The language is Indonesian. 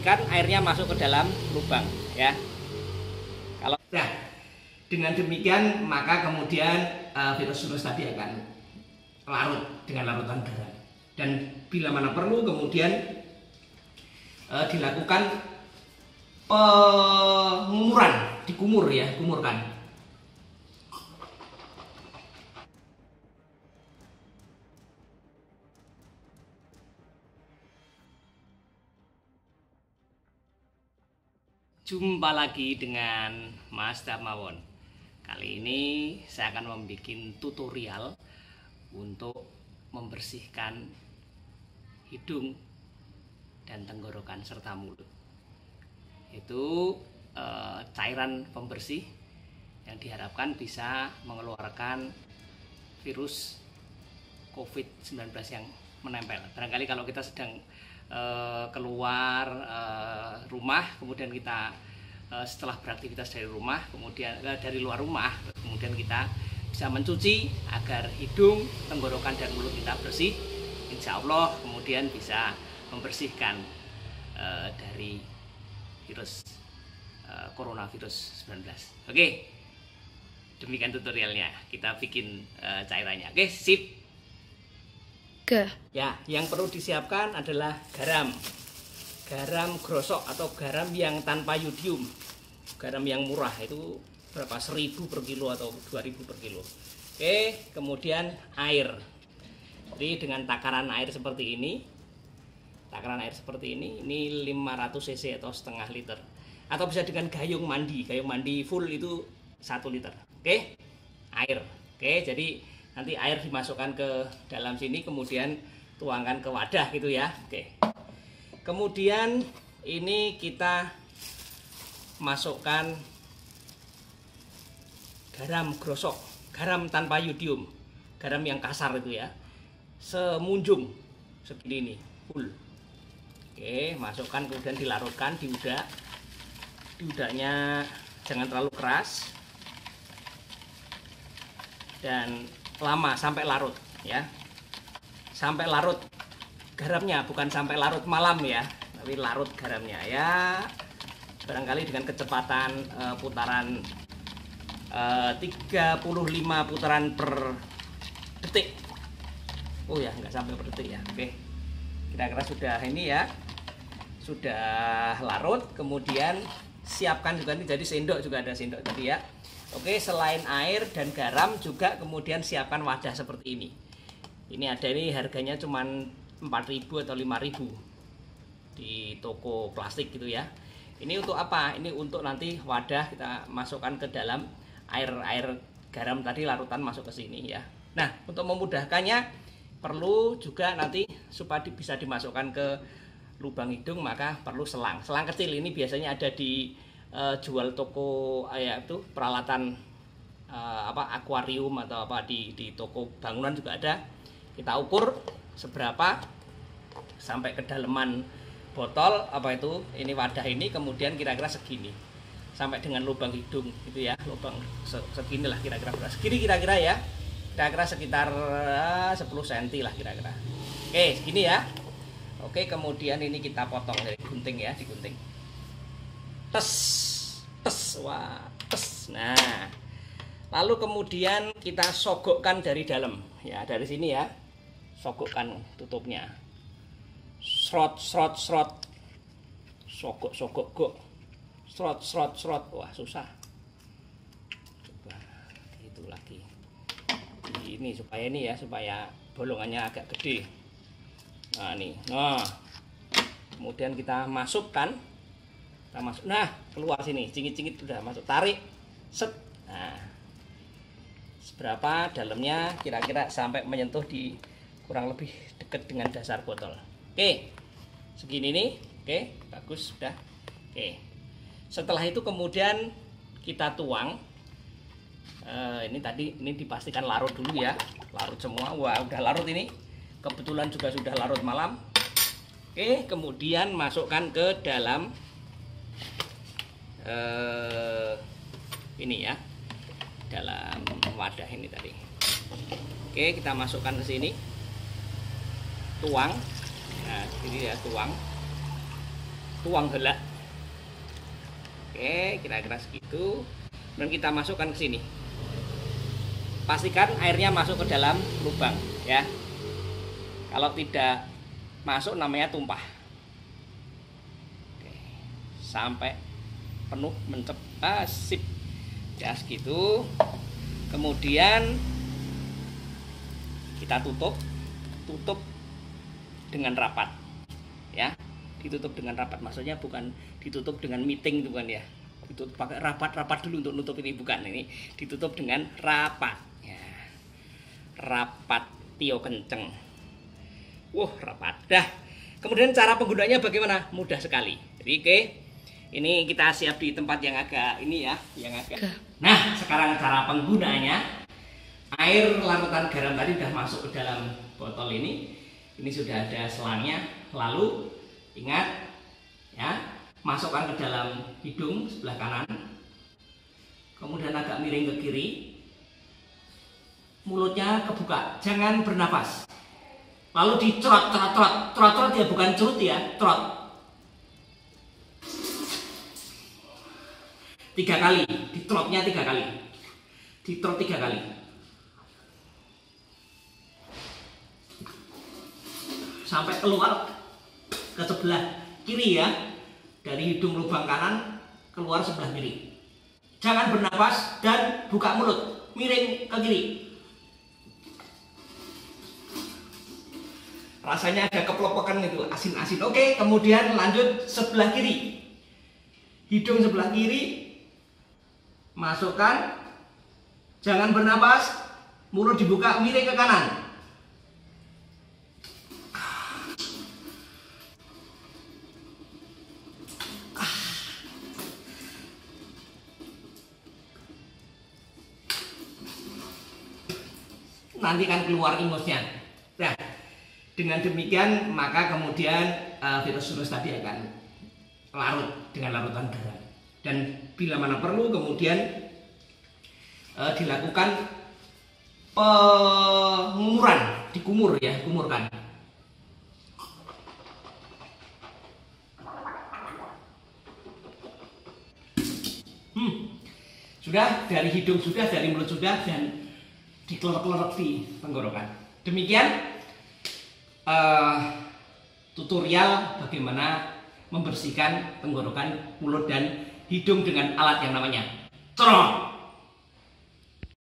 kan airnya masuk ke dalam lubang ya. Kalau nah, dengan demikian maka kemudian virus-virus tadi akan larut dengan larutan garam. Dan bila mana perlu kemudian dilakukan pengumuran, dikumur ya, kumurkan. Jumpa lagi dengan Mas Darmawon. Kali ini saya akan membuat tutorial untuk membersihkan hidung dan tenggorokan serta mulut. Itu cairan pembersih yang diharapkan bisa mengeluarkan virus COVID-19 yang menempel. Barangkali kalau kita sedang keluar rumah, kemudian kita setelah beraktivitas dari rumah, kemudian dari luar rumah, kemudian kita bisa mencuci agar hidung, tenggorokan dan mulut kita bersih. Insya Allah kemudian bisa membersihkan dari virus coronavirus 19. Oke, demikian tutorialnya. Kita bikin cairannya. Oke, sip. Ya, yang perlu disiapkan adalah garam. Garam grosok atau garam yang tanpa yodium. Garam yang murah itu berapa? 1.000 per kilo atau 2.000 per kilo. Oke, kemudian air. Jadi dengan takaran air seperti ini. Takaran air seperti ini 500 cc atau setengah liter. Atau bisa dengan gayung mandi. Gayung mandi full itu 1 liter. Oke? Air. Oke, jadi nanti air dimasukkan ke dalam sini, kemudian tuangkan ke wadah gitu ya. Oke. Kemudian ini kita masukkan garam grosok, garam tanpa yodium, garam yang kasar itu ya, semunjung segini nih, full. Oke, masukkan kemudian dilarutkan di udah. Di udahnya jangan terlalu keras dan lama sampai larut ya, sampai larut garamnya, bukan sampai larut malam ya, tapi larut garamnya ya. Barangkali dengan kecepatan putaran 35 putaran per detik. Oh ya, nggak sampai per detik ya. Oke, kira-kira sudah ini ya, sudah larut. Kemudian siapkan juga nih, jadi sendok juga ada sendok tadi ya. Oke, selain air dan garam juga kemudian siapkan wadah seperti ini. Ini ada, ini harganya cuma 4.000 atau 5.000 di toko plastik gitu ya. Ini untuk apa? Ini untuk nanti wadah kita masukkan ke dalam air garam tadi, larutan masuk ke sini ya. Nah, untuk memudahkannya perlu juga nanti supaya bisa dimasukkan ke lubang hidung, maka perlu selang. Selang kecil ini biasanya ada di jual toko itu peralatan akuarium atau apa, di toko bangunan juga ada. Kita ukur seberapa sampai kedalaman botol ini wadah ini, kemudian kira-kira segini sampai dengan lubang hidung gitu ya, lubang segini lah kira-kira, segini kira-kira ya, kira-kira sekitar 10 cm lah kira-kira. Oke, segini ya. Oke, kemudian ini kita potong dari gunting ya, digunting. Wah, nah, lalu kemudian kita sogokkan dari dalam ya, dari sini ya, sogokkan tutupnya, srot, sogok, gok, srot, wah susah, coba itu lagi, ini supaya ini ya, supaya bolongannya agak gede. Nah nih, nah kemudian kita masukkan. Nah, keluar sini, cingit-cingit udah masuk, tarik, set. Nah, seberapa dalamnya kira-kira sampai menyentuh di kurang lebih dekat dengan dasar botol. Oke, segini nih. Oke, bagus sudah. Oke, setelah itu kemudian kita tuang. Ini tadi ini dipastikan larut dulu ya, larut semua. Wah, udah larut ini. Kebetulan juga sudah larut malam. Oke, kemudian masukkan ke dalam ini ya, dalam wadah ini tadi. Oke, kita masukkan ke sini, tuang. Nah, ini ya, tuang. tuang helak. Oke, kira-kira segitu. Dan kita masukkan ke sini. Pastikan airnya masuk ke dalam lubang ya. Kalau tidak masuk namanya tumpah. Oke, sampai penuh mencep. Sip. Ya segitu. Kemudian kita tutup dengan rapat ya. Ditutup dengan rapat, maksudnya bukan ditutup dengan meeting, bukan ya. Ditutup pakai rapat dulu untuk nutup ini, bukan. Ini ditutup dengan rapat ya. Rapat Tio kenceng. Wah, rapat dah. Kemudian cara penggunanya bagaimana? Mudah sekali. Jadi oke, ini kita siap di tempat yang agak ini ya, yang agak. Nah, sekarang cara penggunaannya. Air larutan garam tadi sudah masuk ke dalam botol ini. Ini sudah ada selangnya. Lalu ingat ya, masukkan ke dalam hidung sebelah kanan, kemudian agak miring ke kiri, mulutnya kebuka, jangan bernafas. Lalu dicerot ya, bukan curut ya, cerot 3 kali, dicerotnya 3 kali, dicerot 3 kali. Sampai keluar ke sebelah kiri ya, dari hidung lubang kanan keluar sebelah kiri. Jangan bernafas dan buka mulut, miring ke kiri. Rasanya ada keplopokan itu, asin-asin. Oke, kemudian lanjut sebelah kiri. Hidung sebelah kiri masukkan, jangan bernafas, mulut dibuka, miring ke kanan. Nanti kan keluar ingusnya. Nah, dengan demikian maka kemudian virus-virus tadi akan larut dengan larutan garam. Dan bila mana perlu kemudian dilakukan pengumuran, dikumur ya, kumurkan. Sudah, dari hidung sudah, dari mulut sudah, dan dikelerek-kelerek di tenggorokan. Demikian tutorial bagaimana membersihkan tenggorokan, mulut, dan hidung dengan alat yang namanya cerot.